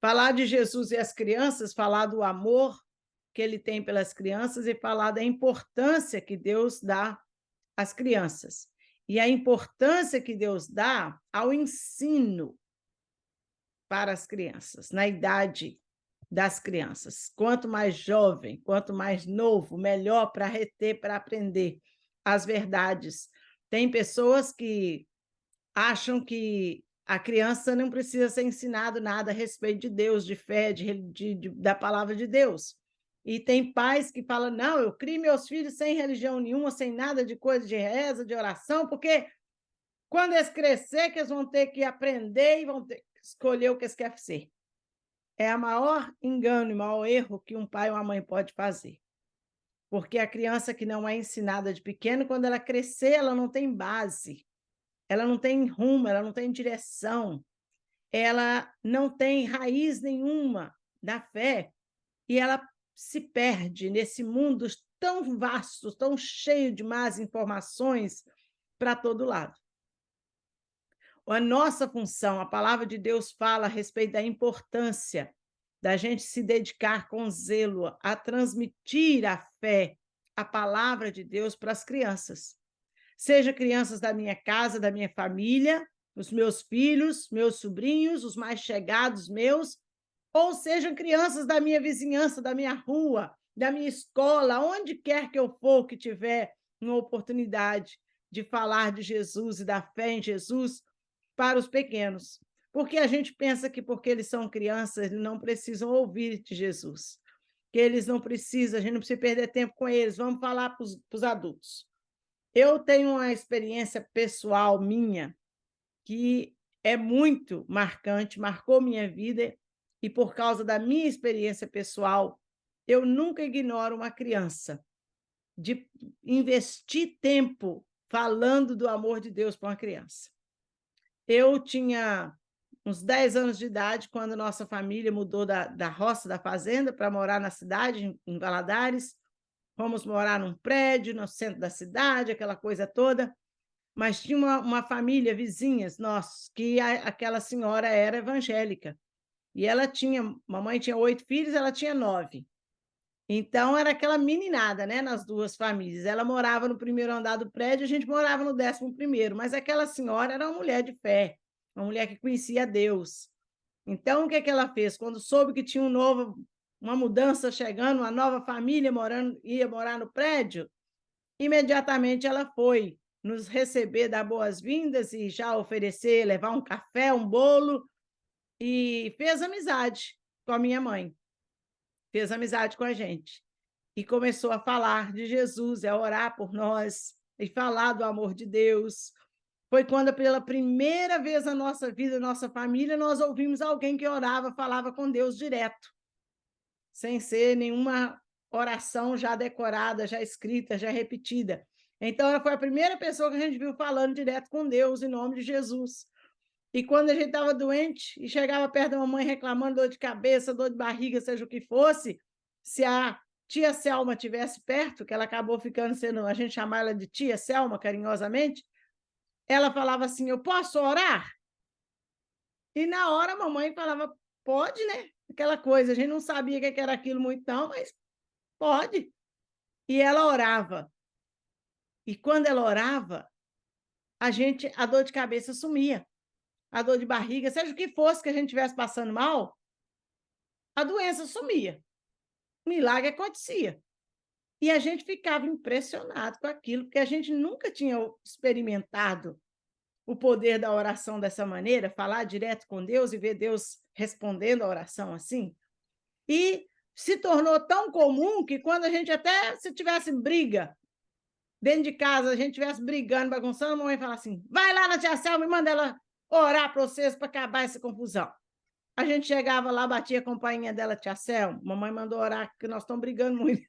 Falar de Jesus e as crianças, falar do amor que ele tem pelas crianças e falar da importância que Deus dá às crianças. E a importância que Deus dá ao ensino para as crianças, na idade das crianças. Quanto mais jovem, quanto mais novo, melhor para reter, para aprender as verdades. Tem pessoas que acham que a criança não precisa ser ensinado nada a respeito de Deus, de fé, da palavra de Deus. E tem pais que falam, não, eu crio meus filhos sem religião nenhuma, sem nada de coisa de reza, de oração, porque quando eles crescer, que eles vão ter que aprender e vão ter que escolher o que eles querem ser. É o maior engano e o maior erro que um pai ou uma mãe pode fazer. Porque a criança que não é ensinada de pequeno, quando ela crescer, ela não tem base, ela não tem rumo, ela não tem direção, ela não tem raiz nenhuma da fé e ela se perde nesse mundo tão vasto, tão cheio de más informações para todo lado. A nossa função, a palavra de Deus fala a respeito da importância da gente se dedicar com zelo a transmitir a fé, a palavra de Deus para as crianças. Seja crianças da minha casa, da minha família, os meus filhos, meus sobrinhos, os mais chegados meus, ou sejam crianças da minha vizinhança, da minha rua, da minha escola, onde quer que eu for, que tiver uma oportunidade de falar de Jesus e da fé em Jesus para os pequenos. Porque a gente pensa que porque eles são crianças, eles não precisam ouvir de Jesus. Que eles não precisam, a gente não precisa perder tempo com eles, vamos falar para os adultos. Eu tenho uma experiência pessoal minha que é muito marcante, marcou minha vida, e por causa da minha experiência pessoal, eu nunca ignoro uma criança, de investir tempo falando do amor de Deus para uma criança. Eu tinha uns 10 anos de idade, quando nossa família mudou da roça, da fazenda, para morar na cidade, em Valadares. Fomos morar num prédio, no centro da cidade, aquela coisa toda. Mas tinha uma família, vizinhas nós, que aquela senhora era evangélica. E ela tinha, mamãe tinha 8 filhos, ela tinha 9. Então, era aquela meninada, né, nas duas famílias. Ela morava no primeiro andar do prédio, a gente morava no 11º, mas aquela senhora era uma mulher de fé, uma mulher que conhecia Deus. Então, o que ela fez? Quando soube que tinha uma mudança chegando, uma nova família ia morar no prédio, imediatamente ela foi nos receber, dar boas-vindas e já oferecer, levar um café, um bolo, e fez amizade com a minha mãe, fez amizade com a gente. E começou a falar de Jesus, a orar por nós, e falar do amor de Deus. Foi quando, pela primeira vez na nossa vida, nossa família, nós ouvimos alguém que orava, falava com Deus direto, sem ser nenhuma oração já decorada, já escrita, já repetida. Então, ela foi a primeira pessoa que a gente viu falando direto com Deus, em nome de Jesus. E quando a gente estava doente e chegava perto da mamãe reclamando dor de cabeça, dor de barriga, seja o que fosse, se a tia Selma tivesse perto, que ela acabou ficando sendo, a gente chamava ela de tia Selma, carinhosamente, ela falava assim, eu posso orar? E na hora a mamãe falava, pode, né? Aquela coisa, a gente não sabia o que era aquilo muito não, mas pode. E ela orava. E quando ela orava, a dor de cabeça sumia. A dor de barriga, seja o que fosse que a gente estivesse passando mal, a doença sumia. O milagre acontecia. E a gente ficava impressionado com aquilo, porque a gente nunca tinha experimentado o poder da oração dessa maneira, falar direto com Deus e ver Deus respondendo a oração assim. E se tornou tão comum que quando a gente até, se tivesse briga, dentro de casa, a gente estivesse brigando, bagunçando, a mamãe fala assim, vai lá na tia Selma e manda ela orar para vocês para acabar essa confusão. A gente chegava lá, batia a campainha dela, tia Selma, mamãe mandou orar, porque nós estamos brigando muito.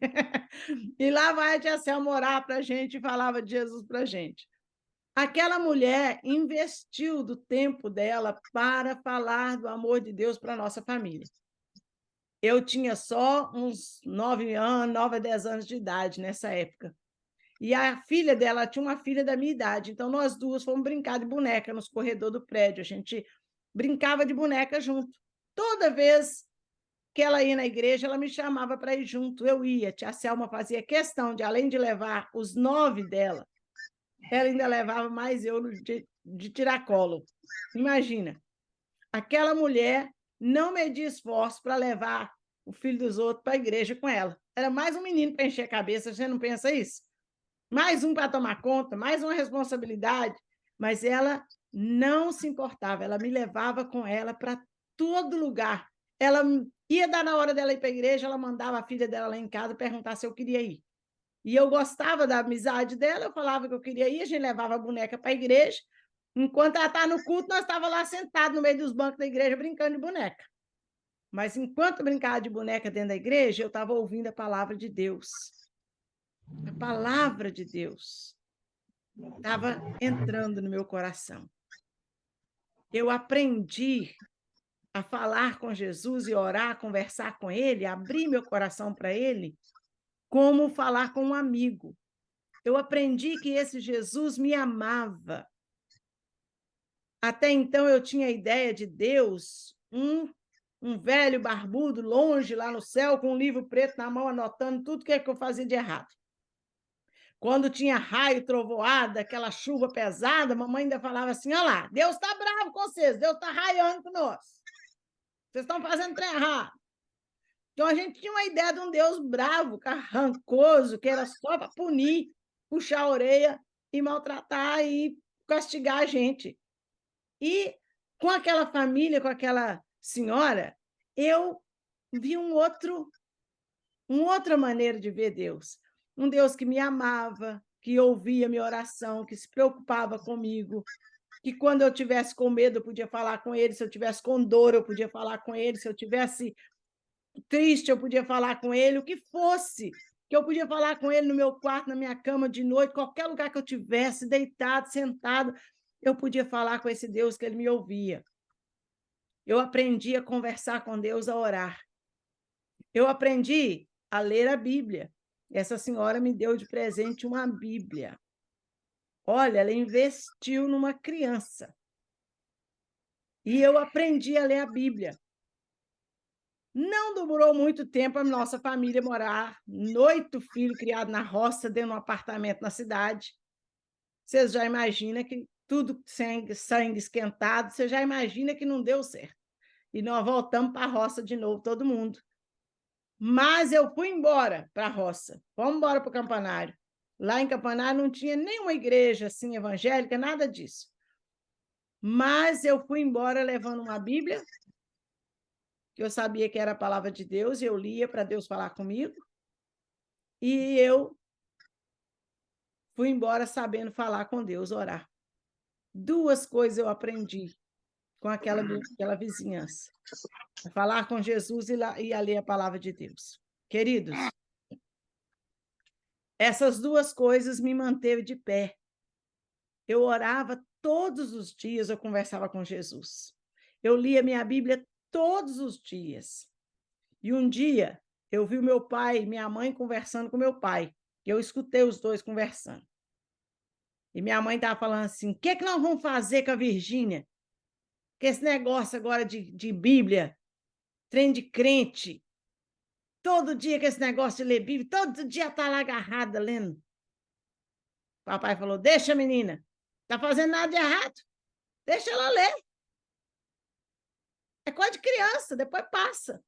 E lá vai a tia Selma orar para a gente e falava de Jesus para a gente. Aquela mulher investiu do tempo dela para falar do amor de Deus para a nossa família. Eu tinha só uns 9 anos, 9 a 10 anos de idade nessa época. E a filha dela tinha uma filha da minha idade, então nós duas fomos brincar de boneca nos corredores do prédio, a gente brincava de boneca junto. toda vez que ela ia na igreja, ela me chamava para ir junto, eu ia. Tia Selma fazia questão de, além de levar os 9 dela, ela ainda levava mais eu de tiracolo. Imagina, aquela mulher não media esforço para levar o filho dos outros para a igreja com ela. Era mais um menino para encher a cabeça, você não pensa isso? Mais um para tomar conta, mais uma responsabilidade. Mas ela não se importava, ela me levava com ela para todo lugar. Ela ia dar na hora dela ir para a igreja, ela mandava a filha dela lá em casa perguntar se eu queria ir. E eu gostava da amizade dela, eu falava que eu queria ir, a gente levava a boneca para a igreja. Enquanto ela estava no culto, nós estávamos lá sentados no meio dos bancos da igreja brincando de boneca. Mas enquanto brincava de boneca dentro da igreja, eu estava ouvindo a palavra de Deus. A palavra de Deus estava entrando no meu coração. Eu aprendi a falar com Jesus e orar, conversar com ele, abrir meu coração para ele, como falar com um amigo. Eu aprendi que esse Jesus me amava. Até então eu tinha a ideia de Deus, um velho barbudo, longe lá no céu, com um livro preto na mão, anotando tudo que eu fazia de errado. Quando tinha raio, trovoada, aquela chuva pesada, a mamãe ainda falava assim, olha lá, Deus está bravo com vocês, Deus está raiando com nós. Vocês estão fazendo trem errado. Então, a gente tinha uma ideia de um Deus bravo, carrancoso, que era só para punir, puxar a orelha e maltratar e castigar a gente. E com aquela família, com aquela senhora, eu vi uma outra maneira de ver Deus. Um Deus que me amava, que ouvia minha oração, que se preocupava comigo, que quando eu tivesse com medo eu podia falar com ele, se eu tivesse com dor eu podia falar com ele, se eu tivesse triste eu podia falar com ele, o que fosse, que eu podia falar com ele no meu quarto, na minha cama de noite, qualquer lugar que eu tivesse, deitado, sentado, eu podia falar com esse Deus que ele me ouvia. Eu aprendi a conversar com Deus, a orar. Eu aprendi a ler a Bíblia. Essa senhora me deu de presente uma Bíblia. Olha, ela investiu numa criança. E eu aprendi a ler a Bíblia. Não demorou muito tempo a nossa família morar, 8 filhos criados na roça, dentro de um apartamento na cidade. Vocês já imaginam que tudo sangue esquentado, você já imagina que não deu certo. E nós voltamos para a roça de novo, todo mundo. Mas eu fui embora para a roça, vamos embora para o campanário. Lá em Campanário não tinha nenhuma igreja assim evangélica, nada disso. Mas eu fui embora levando uma Bíblia, que eu sabia que era a palavra de Deus, e eu lia para Deus falar comigo. E eu fui embora sabendo falar com Deus, orar. 2 coisas eu aprendi com aquela vizinhança. A falar com Jesus e a ler a palavra de Deus. Queridos, essas 2 coisas me manteve de pé. Eu orava todos os dias, eu conversava com Jesus. Eu lia minha Bíblia todos os dias. E um dia, eu vi o meu pai e minha mãe conversando com meu pai. Eu escutei os 2 conversando. E minha mãe estava falando assim, o que é que nós vamos fazer com a Virgínia? Que esse negócio agora de Bíblia, trem de crente, todo dia que esse negócio de ler Bíblia, todo dia está lá agarrada lendo. Papai falou, deixa, menina, está fazendo nada de errado, deixa ela ler. É coisa de criança, depois passa.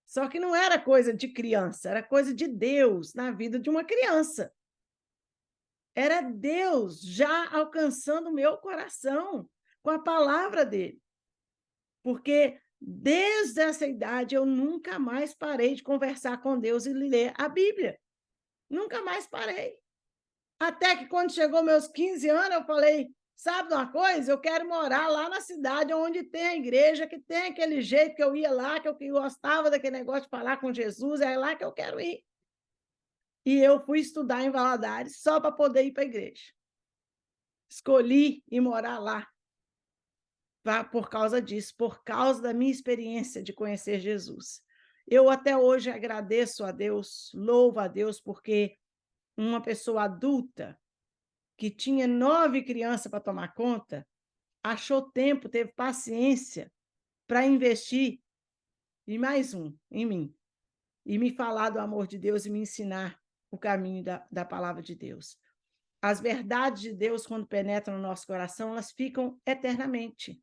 Só que não era coisa de criança, era coisa de Deus na vida de uma criança. Era Deus já alcançando o meu coração com a palavra dele. Porque desde essa idade eu nunca mais parei de conversar com Deus e ler a Bíblia. Nunca mais parei. Até que quando chegou meus 15 anos, eu falei, sabe de uma coisa? Eu quero morar lá na cidade onde tem a igreja, que tem aquele jeito que eu ia lá, que eu gostava daquele negócio de falar com Jesus, é lá que eu quero ir. E eu fui estudar em Valadares só para poder ir para a igreja. Escolhi ir morar lá por causa disso, por causa da minha experiência de conhecer Jesus. Eu até hoje agradeço a Deus, louvo a Deus, porque uma pessoa adulta que tinha 9 crianças para tomar conta, achou tempo, teve paciência para investir em mais um, em mim, e me falar do amor de Deus e me ensinar o caminho da palavra de Deus. As verdades de Deus, quando penetram no nosso coração, elas ficam eternamente.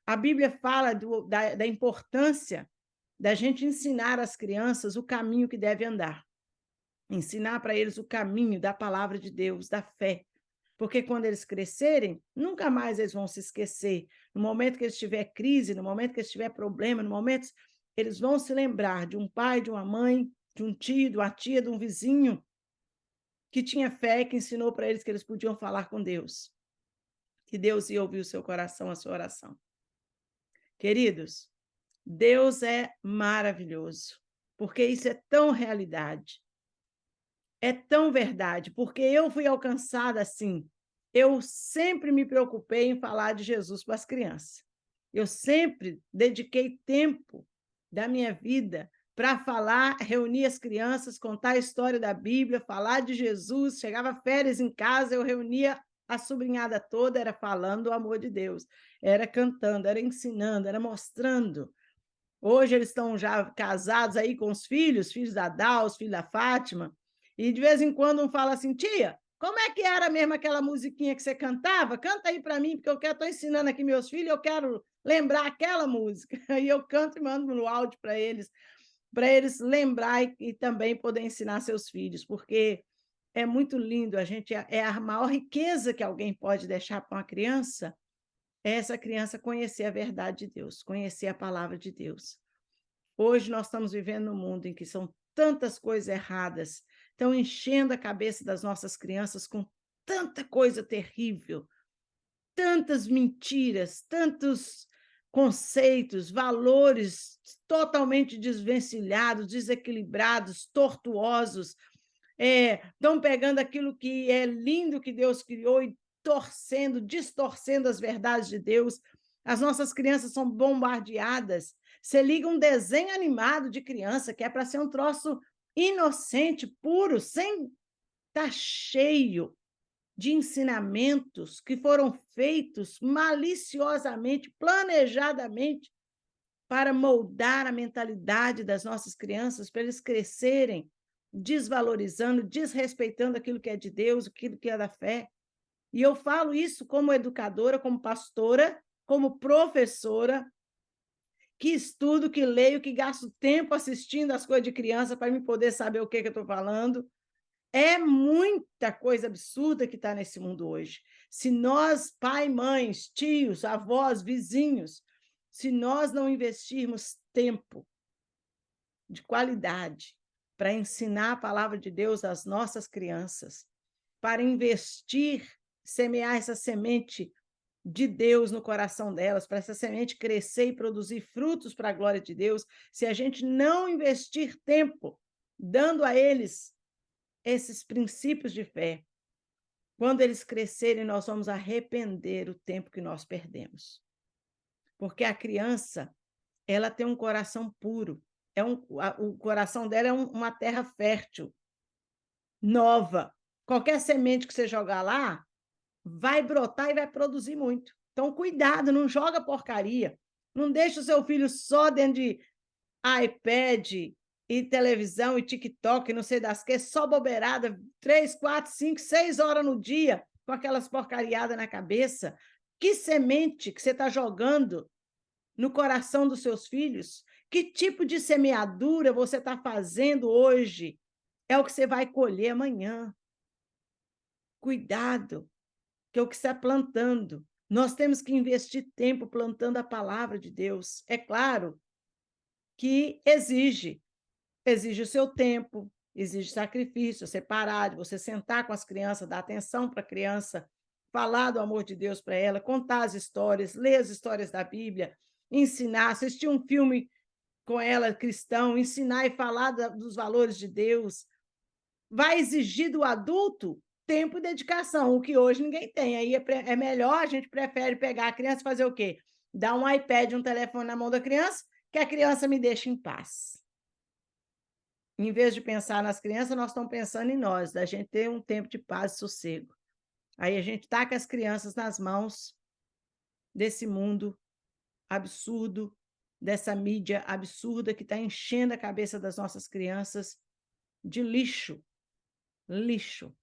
A Bíblia fala da importância da gente ensinar às crianças o caminho que deve andar. Ensinar para eles o caminho da palavra de Deus, da fé. Porque quando eles crescerem, nunca mais eles vão se esquecer. No momento que eles tiver crise, no momento que eles tiver problema, no momento eles vão se lembrar de um pai, de uma mãe, de um tio, de uma tia, de um vizinho que tinha fé, que ensinou para eles que eles podiam falar com Deus. Que Deus ia ouvir o seu coração, a sua oração. Queridos, Deus é maravilhoso, porque isso é tão realidade. É tão verdade, porque eu fui alcançada assim. Eu sempre me preocupei em falar de Jesus para as crianças. Eu sempre dediquei tempo da minha vida para falar, reunir as crianças, contar a história da Bíblia, falar de Jesus. Chegava férias em casa, eu reunia a sobrinhada toda, era falando do amor de Deus, era cantando, era ensinando, era mostrando. Hoje eles estão já casados aí com os filhos da Dal, os filhos da Fátima, e de vez em quando um fala assim, tia, como é que era mesmo aquela musiquinha que você cantava? Canta aí para mim, porque eu estou ensinando aqui meus filhos, eu quero lembrar aquela música. E eu canto e mando no áudio para eles lembrar e também poder ensinar seus filhos, porque é muito lindo, é a maior riqueza que alguém pode deixar para uma criança, é essa criança conhecer a verdade de Deus, conhecer a palavra de Deus. Hoje nós estamos vivendo num mundo em que são tantas coisas erradas, estão enchendo a cabeça das nossas crianças com tanta coisa terrível, tantas mentiras, tantos conceitos, valores totalmente desvencilhados, desequilibrados, tortuosos. Estão pegando aquilo que é lindo que Deus criou e distorcendo as verdades de Deus. As nossas crianças são bombardeadas. Você liga um desenho animado de criança, que é para ser um troço inocente, puro, sem estar cheio de ensinamentos que foram feitos maliciosamente, planejadamente, para moldar a mentalidade das nossas crianças, para eles crescerem desvalorizando, desrespeitando aquilo que é de Deus, aquilo que é da fé. E eu falo isso como educadora, como pastora, como professora, que estudo, que leio, que gasto tempo assistindo as coisas de criança para me poder saber o que eu estou falando. É muita coisa absurda que está nesse mundo hoje. Se nós, pai, mães, tios, avós, vizinhos, se nós não investirmos tempo de qualidade para ensinar a palavra de Deus às nossas crianças, para investir, semear essa semente de Deus no coração delas, para essa semente crescer e produzir frutos para a glória de Deus, se a gente não investir tempo dando a eles esses princípios de fé, quando eles crescerem, nós vamos arrepender o tempo que nós perdemos. Porque a criança, ela tem um coração puro, o coração dela é uma terra fértil, nova. Qualquer semente que você jogar lá, vai brotar e vai produzir muito. Então, cuidado, não joga porcaria. Não deixa o seu filho só dentro de iPad e televisão e TikTok, não sei das que, só bobeirada, 3, 4, 5, 6 horas no dia, com aquelas porcariadas na cabeça. Que semente que você está jogando no coração dos seus filhos? Que tipo de semeadura você está fazendo hoje? É o que você vai colher amanhã. Cuidado, que é o que está plantando. Nós temos que investir tempo plantando a palavra de Deus. É claro que exige o seu tempo, exige sacrifício, você parar, de você sentar com as crianças, dar atenção para a criança, falar do amor de Deus para ela, contar as histórias, ler as histórias da Bíblia, ensinar, assistir um filme com ela cristão, ensinar e falar dos valores de Deus. Vai exigir do adulto tempo e dedicação, o que hoje ninguém tem. Aí é melhor, a gente prefere pegar a criança e fazer o quê? Dar um iPad, um telefone na mão da criança, que a criança me deixe em paz. Em vez de pensar nas crianças, nós estamos pensando em nós, da gente ter um tempo de paz e sossego. Aí a gente taca as crianças nas mãos desse mundo absurdo, dessa mídia absurda que está enchendo a cabeça das nossas crianças de lixo, lixo.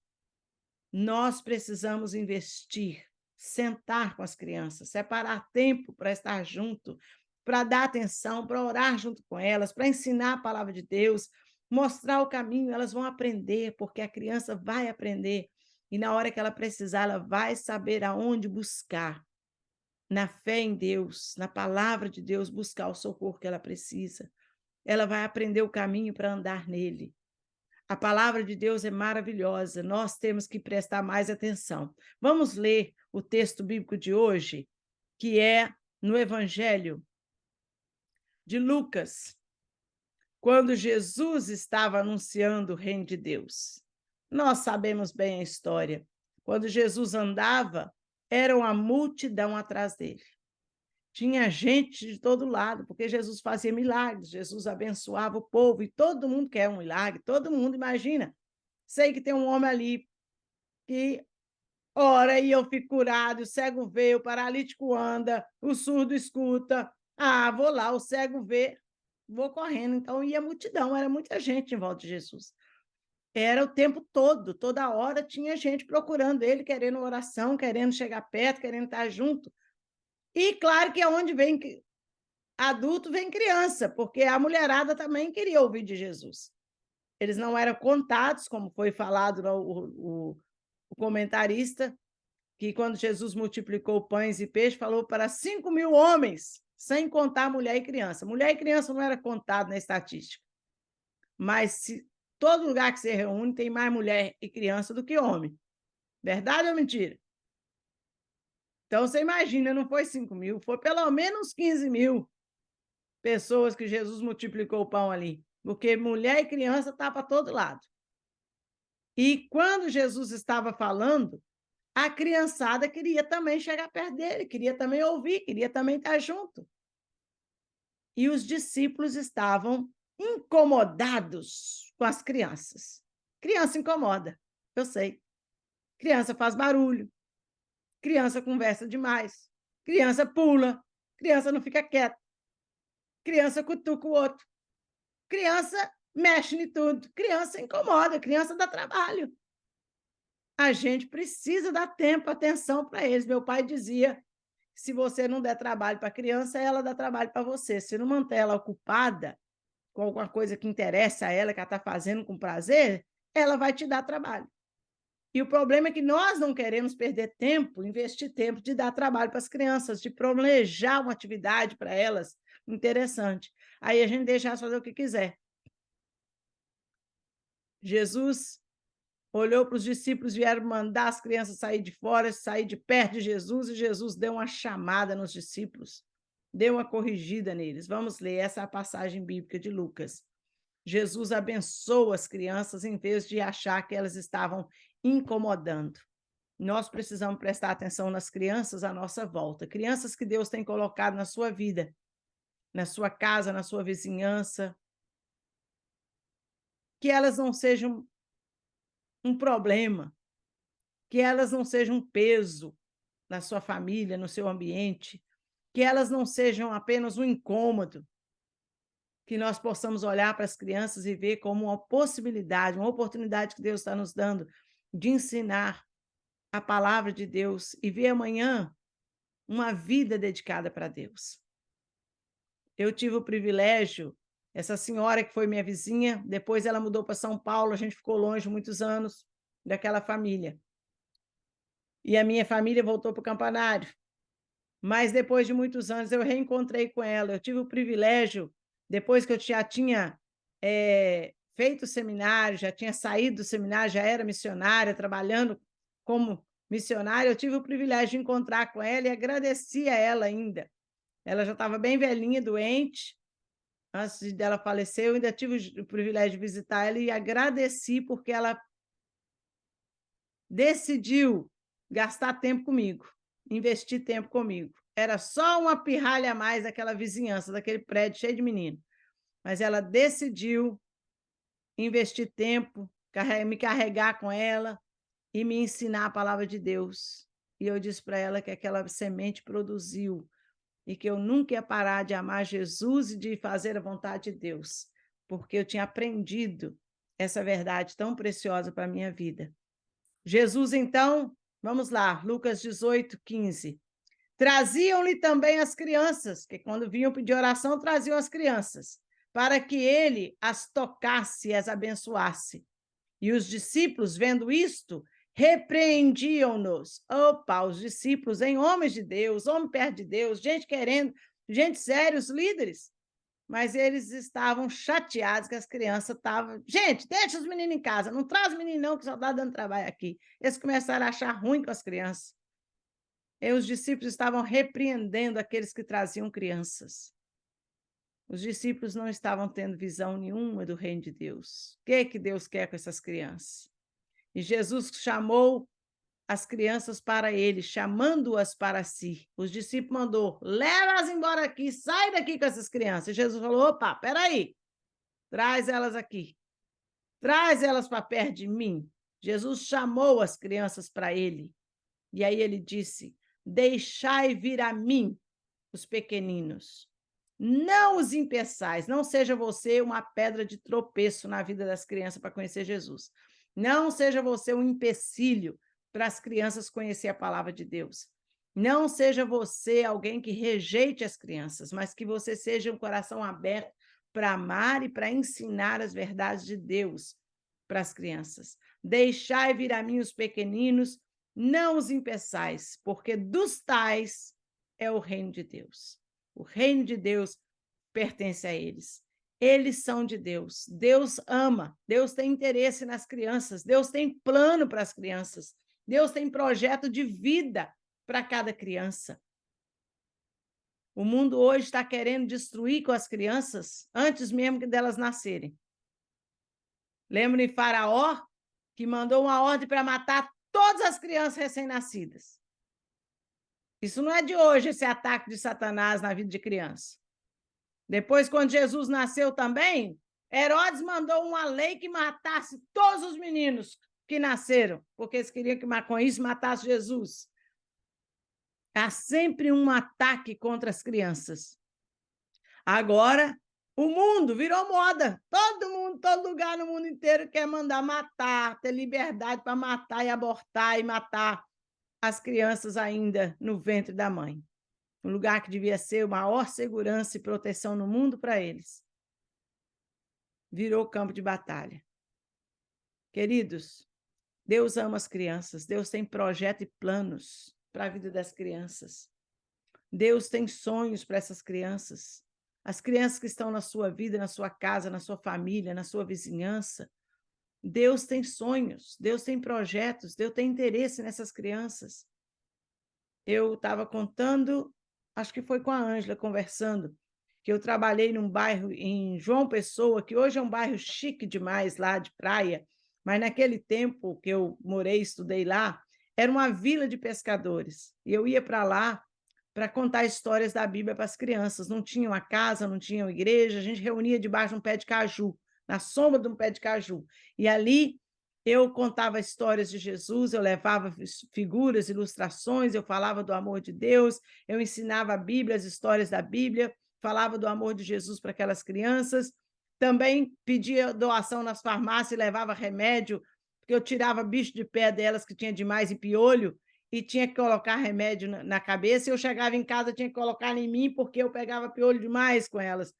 Nós precisamos investir, sentar com as crianças, separar tempo para estar junto, para dar atenção, para orar junto com elas, para ensinar a palavra de Deus, mostrar o caminho, elas vão aprender, porque a criança vai aprender, e na hora que ela precisar, ela vai saber aonde buscar. Na fé em Deus, na palavra de Deus, buscar o socorro que ela precisa. Ela vai aprender o caminho para andar nele. A palavra de Deus é maravilhosa, nós temos que prestar mais atenção. Vamos ler o texto bíblico de hoje, que é no Evangelho de Lucas, quando Jesus estava anunciando o reino de Deus. Nós sabemos bem a história. Quando Jesus andava, era uma multidão atrás dele. Tinha gente de todo lado, porque Jesus fazia milagres, Jesus abençoava o povo, e todo mundo quer um milagre, todo mundo imagina. Sei que tem um homem ali que ora e eu fico curado, o cego vê, o paralítico anda, o surdo escuta. Ah, vou lá, o cego vê, vou correndo. Então ia multidão, era muita gente em volta de Jesus. Era o tempo todo, toda hora tinha gente procurando ele, querendo oração, querendo chegar perto, querendo estar junto. E claro que aonde vem adulto, vem criança, porque a mulherada também queria ouvir de Jesus. Eles não eram contados, como foi falado o comentarista, que quando Jesus multiplicou pães e peixes, falou para 5.000 homens, sem contar mulher e criança. Mulher e criança não era contado na estatística. Mas todo lugar que se reúne tem mais mulher e criança do que homem. Verdade ou mentira? Então, você imagina, não foi 5.000, foi pelo menos 15.000 pessoas que Jesus multiplicou o pão ali, porque mulher e criança estavam para todo lado. E quando Jesus estava falando, a criançada queria também chegar perto dele, queria também ouvir, queria também estar junto. E os discípulos estavam incomodados com as crianças. Criança incomoda, eu sei. Criança faz barulho, criança conversa demais, criança pula, criança não fica quieta, criança cutuca o outro, criança mexe em tudo, criança incomoda, criança dá trabalho. A gente precisa dar tempo, atenção para eles. Meu pai dizia: se você não der trabalho para a criança, ela dá trabalho para você. Se não manter ela ocupada com alguma coisa que interessa a ela, que ela está fazendo com prazer, ela vai te dar trabalho. E o problema é que nós não queremos perder tempo, investir tempo de dar trabalho para as crianças, de planejar uma atividade para elas interessante. Aí a gente deixa elas fazer o que quiser. Jesus olhou para os discípulos, vieram mandar as crianças sair de fora, sair de perto de Jesus, e Jesus deu uma chamada nos discípulos, deu uma corrigida neles. Vamos ler essa passagem bíblica de Lucas. Jesus abençoa as crianças em vez de achar que elas estavam incomodando. Nós precisamos prestar atenção nas crianças à nossa volta, crianças que Deus tem colocado na sua vida, na sua casa, na sua vizinhança, que elas não sejam um problema, que elas não sejam um peso na sua família, no seu ambiente, que elas não sejam apenas um incômodo, que nós possamos olhar para as crianças e ver como uma possibilidade, uma oportunidade que Deus está nos dando de ensinar a palavra de Deus e ver amanhã uma vida dedicada para Deus. Eu tive o privilégio, essa senhora que foi minha vizinha, depois ela mudou para São Paulo, a gente ficou longe muitos anos daquela família. E a minha família voltou para o Campanário. Mas depois de muitos anos eu reencontrei com ela. Eu tive o privilégio, depois que eu já tinha feito o seminário, já tinha saído do seminário, já era missionária, trabalhando como missionária, eu tive o privilégio de encontrar com ela e agradeci a ela ainda. Ela já estava bem velhinha, doente, antes dela falecer, eu ainda tive o privilégio de visitar ela e agradeci porque ela decidiu gastar tempo comigo, investir tempo comigo. Era só uma pirralha a mais daquela vizinhança, daquele prédio cheio de menino. Mas ela decidiu investir tempo, me carregar com ela e me ensinar a palavra de Deus. e eu disse para ela que aquela semente produziu e que eu nunca ia parar de amar Jesus e de fazer a vontade de Deus, porque eu tinha aprendido essa verdade tão preciosa para a minha vida. Jesus, então, vamos lá, Lucas 18, 15. Traziam-lhe também as crianças, que quando vinham pedir oração, traziam as crianças, para que ele as tocasse e as abençoasse. E os discípulos, vendo isto, repreendiam-nos. Opa, os discípulos, em homens de Deus, homem perto de Deus, gente querendo, gente séria, os líderes. Mas eles estavam chateados que as crianças estavam... Gente, deixa os meninos em casa, não traz o menino não, que só está dando trabalho aqui. Eles começaram a achar ruim com as crianças. E os discípulos estavam repreendendo aqueles que traziam crianças. Os discípulos não estavam tendo visão nenhuma do reino de Deus. O que Deus quer com essas crianças? E Jesus chamou as crianças para ele, chamando-as para si. Os discípulos mandou, leva-as embora aqui, sai daqui com essas crianças. E Jesus falou, opa, peraí, traz elas aqui. Traz elas para perto de mim. Jesus chamou as crianças para ele. E aí ele disse, deixai vir a mim os pequeninos. Não os impeçais, não seja você uma pedra de tropeço na vida das crianças para conhecer Jesus. Não seja você um empecilho para as crianças conhecer a palavra de Deus. Não seja você alguém que rejeite as crianças, mas que você seja um coração aberto para amar e para ensinar as verdades de Deus para as crianças. Deixai vir a mim os pequeninos, não os impeçais, porque dos tais é o reino de Deus. O reino de Deus pertence a eles. Eles são de Deus. Deus ama. Deus tem interesse nas crianças. Deus tem plano para as crianças. Deus tem projeto de vida para cada criança. O mundo hoje está querendo destruir com as crianças antes mesmo que delas nascerem. Lembra de Faraó, que mandou uma ordem para matar todas as crianças recém-nascidas. Isso não é de hoje, esse ataque de Satanás na vida de criança. Depois, quando Jesus nasceu também, Herodes mandou uma lei que matasse todos os meninos que nasceram, porque eles queriam que com isso matasse Jesus. Há sempre um ataque contra as crianças. Agora, o mundo virou moda. Todo mundo, todo lugar no mundo inteiro quer mandar matar, ter liberdade para matar e abortar e matar as crianças ainda no ventre da mãe. Um lugar que devia ser a maior segurança e proteção no mundo para eles. Virou campo de batalha. Queridos, Deus ama as crianças, Deus tem projeto e planos para a vida das crianças. Deus tem sonhos para essas crianças. As crianças que estão na sua vida, na sua casa, na sua família, na sua vizinhança. Deus tem sonhos, Deus tem projetos, Deus tem interesse nessas crianças. Eu estava contando, acho que foi com a Ângela, conversando, que eu trabalhei num bairro em João Pessoa, que hoje é um bairro chique demais, lá de praia, mas naquele tempo que eu morei, estudei lá, era uma vila de pescadores. E eu ia para lá para contar histórias da Bíblia para as crianças. Não tinha uma casa, não tinha uma igreja, a gente reunia debaixo de um pé de caju, na sombra de um pé de caju. E ali eu contava histórias de Jesus, eu levava figuras, ilustrações, eu falava do amor de Deus, eu ensinava a Bíblia, as histórias da Bíblia, falava do amor de Jesus para aquelas crianças. Também pedia doação nas farmácias e levava remédio, porque eu tirava bicho de pé delas que tinha demais e piolho, e tinha que colocar remédio na cabeça, e eu chegava em casa, tinha que colocar em mim, porque eu pegava piolho demais com elas.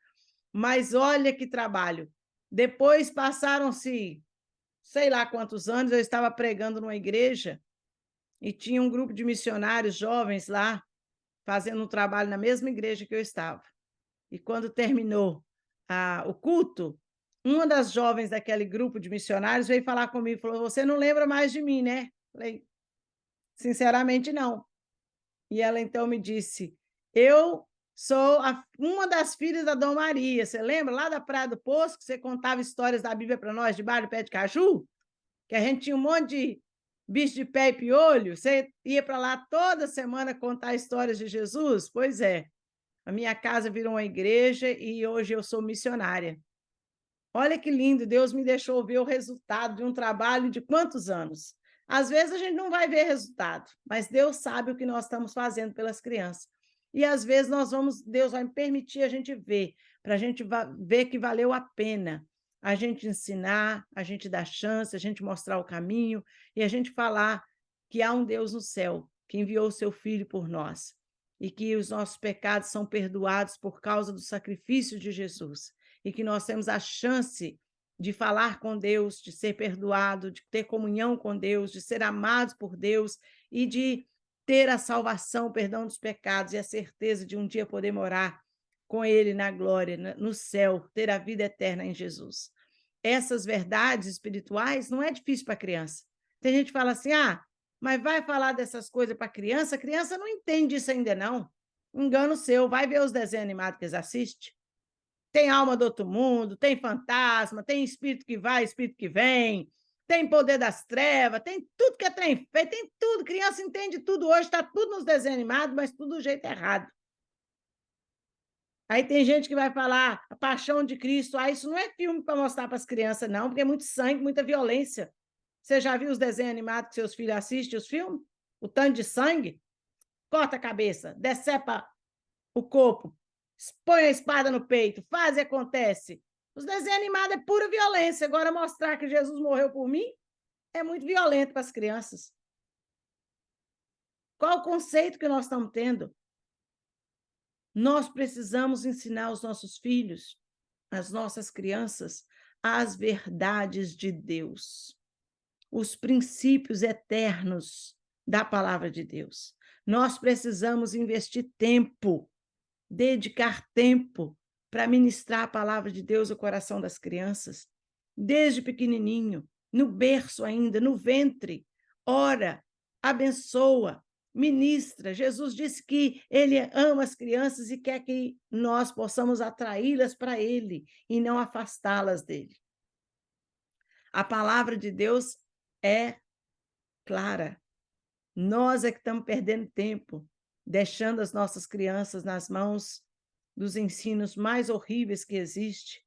Mas olha que trabalho. Depois passaram-se, sei lá quantos anos, eu estava pregando numa igreja, e tinha um grupo de missionários jovens lá, fazendo um trabalho na mesma igreja que eu estava. E quando terminou o culto, uma das jovens daquele grupo de missionários veio falar comigo, falou, você não lembra mais de mim, né? Falei, sinceramente, não. E ela, então, me disse, eu sou uma das filhas da Dom Maria, você lembra? Lá da Praia do Poço, que você contava histórias da Bíblia para nós, debaixo do pé de caju? Que a gente tinha um monte de bicho de pé e piolho, você ia para lá toda semana contar histórias de Jesus? Pois é, a minha casa virou uma igreja e hoje eu sou missionária. Olha que lindo, Deus me deixou ver o resultado de um trabalho de quantos anos? Às vezes a gente não vai ver resultado, mas Deus sabe o que nós estamos fazendo pelas crianças. E às vezes Deus vai permitir a gente ver, para a gente ver que valeu a pena a gente ensinar, a gente dar chance, a gente mostrar o caminho e a gente falar que há um Deus no céu que enviou o seu Filho por nós e que os nossos pecados são perdoados por causa do sacrifício de Jesus e que nós temos a chance de falar com Deus, de ser perdoado, de ter comunhão com Deus, de ser amados por Deus e de ter a salvação, o perdão dos pecados e a certeza de um dia poder morar com Ele na glória, no céu, ter a vida eterna em Jesus. Essas verdades espirituais não é difícil para a criança. Tem gente que fala assim, mas vai falar dessas coisas para a criança não entende isso ainda não. Engano seu, vai ver os desenhos animados que eles assistem. Tem alma do outro mundo, tem fantasma, tem espírito que vai, espírito que vem, tem poder das trevas, tem tudo que é trem feito, tem tudo. Criança entende tudo hoje, está tudo nos desenhos animados, mas tudo do jeito errado. Aí tem gente que vai falar a paixão de Cristo, isso não é filme para mostrar para as crianças, não, porque é muito sangue, muita violência. Você já viu os desenhos animados que seus filhos assistem, os filmes? O tanto de sangue? Corta a cabeça, decepa o corpo, põe a espada no peito, faz e acontece. Os desenhos animados é pura violência. Agora, mostrar que Jesus morreu por mim é muito violento para as crianças. Qual o conceito que nós estamos tendo? Nós precisamos ensinar os nossos filhos, as nossas crianças, as verdades de Deus, os princípios eternos da palavra de Deus. Nós precisamos investir tempo, dedicar tempo para ministrar a palavra de Deus ao coração das crianças, desde pequenininho, no berço ainda, no ventre. Ora, abençoa, ministra. Jesus disse que ele ama as crianças e quer que nós possamos atraí-las para ele e não afastá-las dele. A palavra de Deus é clara. Nós é que estamos perdendo tempo, deixando as nossas crianças nas mãos dos ensinos mais horríveis que existem.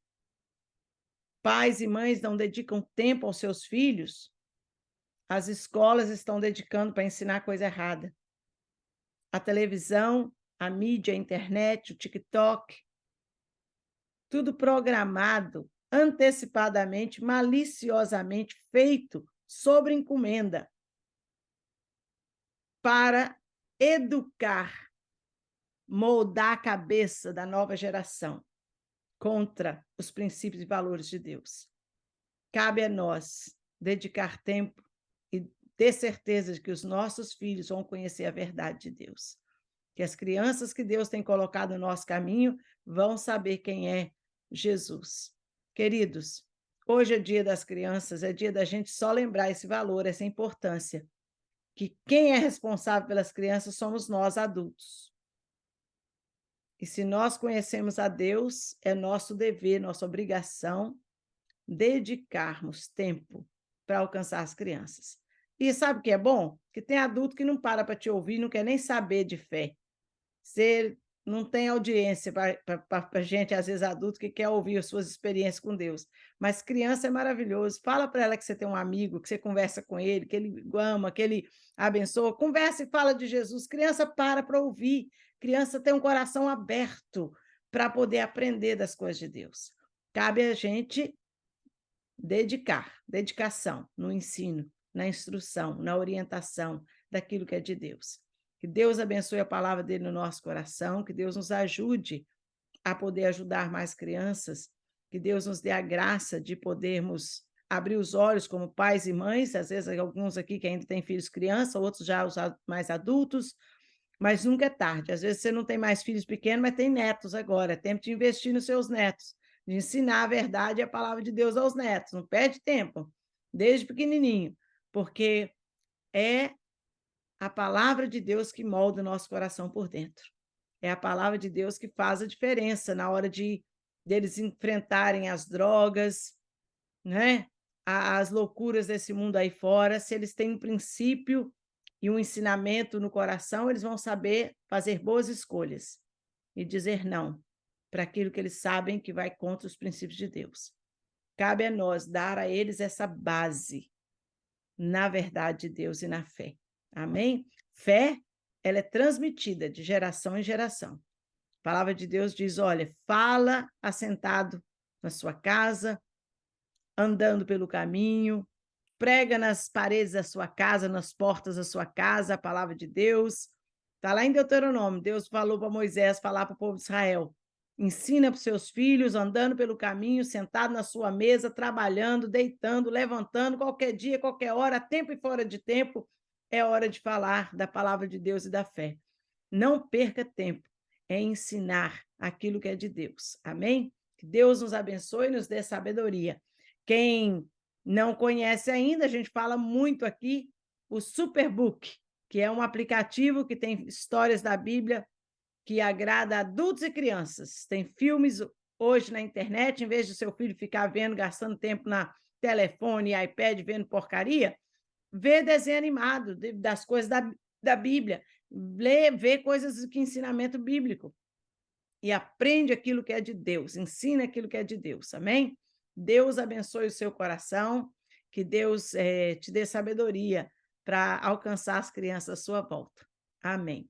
Pais e mães não dedicam tempo aos seus filhos, as escolas estão dedicando para ensinar coisa errada. A televisão, a mídia, a internet, o TikTok, tudo programado, antecipadamente, maliciosamente feito sobre encomenda para educar, moldar a cabeça da nova geração contra os princípios e valores de Deus. Cabe a nós dedicar tempo e ter certeza de que os nossos filhos vão conhecer a verdade de Deus. Que as crianças que Deus tem colocado no nosso caminho vão saber quem é Jesus. Queridos, hoje é dia das crianças, é dia da gente só lembrar esse valor, essa importância, que quem é responsável pelas crianças somos nós, adultos. E se nós conhecemos a Deus, é nosso dever, nossa obrigação, dedicarmos tempo para alcançar as crianças. E sabe o que é bom? Que tem adulto que não para te ouvir, não quer nem saber de fé. Você não tem audiência para gente, às vezes, adulto, que quer ouvir as suas experiências com Deus. Mas criança é maravilhoso. Fala para ela que você tem um amigo, que você conversa com ele, que ele ama, que ele abençoa. Conversa e fala de Jesus. Criança para ouvir. Criança tem um coração aberto para poder aprender das coisas de Deus. Cabe a gente dedicação no ensino, na instrução, na orientação daquilo que é de Deus. Que Deus abençoe a palavra dele no nosso coração, que Deus nos ajude a poder ajudar mais crianças, que Deus nos dê a graça de podermos abrir os olhos como pais e mães, às vezes alguns aqui que ainda têm filhos crianças, outros já os mais adultos, mas nunca é tarde. Às vezes você não tem mais filhos pequenos, mas tem netos agora, é tempo de investir nos seus netos, de ensinar a verdade e a palavra de Deus aos netos, não perde tempo, desde pequenininho, porque é a palavra de Deus que molda o nosso coração por dentro. É a palavra de Deus que faz a diferença na hora de deles enfrentarem as drogas, né? As loucuras desse mundo aí fora. Se eles têm um princípio e um ensinamento no coração, eles vão saber fazer boas escolhas e dizer não para aquilo que eles sabem que vai contra os princípios de Deus. Cabe a nós dar a eles essa base na verdade de Deus e na fé. Amém? Fé, ela é transmitida de geração em geração. A palavra de Deus diz, olha, fala assentado na sua casa, andando pelo caminho, prega nas paredes da sua casa, nas portas da sua casa, a palavra de Deus. Está lá em Deuteronômio, Deus falou para Moisés falar para o povo de Israel. Ensina para os seus filhos, andando pelo caminho, sentado na sua mesa, trabalhando, deitando, levantando, qualquer dia, qualquer hora, tempo e fora de tempo, é hora de falar da palavra de Deus e da fé. Não perca tempo em ensinar aquilo que é de Deus. Amém? Que Deus nos abençoe e nos dê sabedoria. Quem não conhece ainda, a gente fala muito aqui, o Superbook, que é um aplicativo que tem histórias da Bíblia que agrada a adultos e crianças. Tem filmes hoje na internet, em vez de seu filho ficar vendo, gastando tempo na telefone e iPad, vendo porcaria, vê desenho animado das coisas da Bíblia, vê coisas que ensinamento bíblico e aprende aquilo que é de Deus, ensina aquilo que é de Deus, amém? Deus abençoe o seu coração, que Deus te dê sabedoria para alcançar as crianças à sua volta. Amém.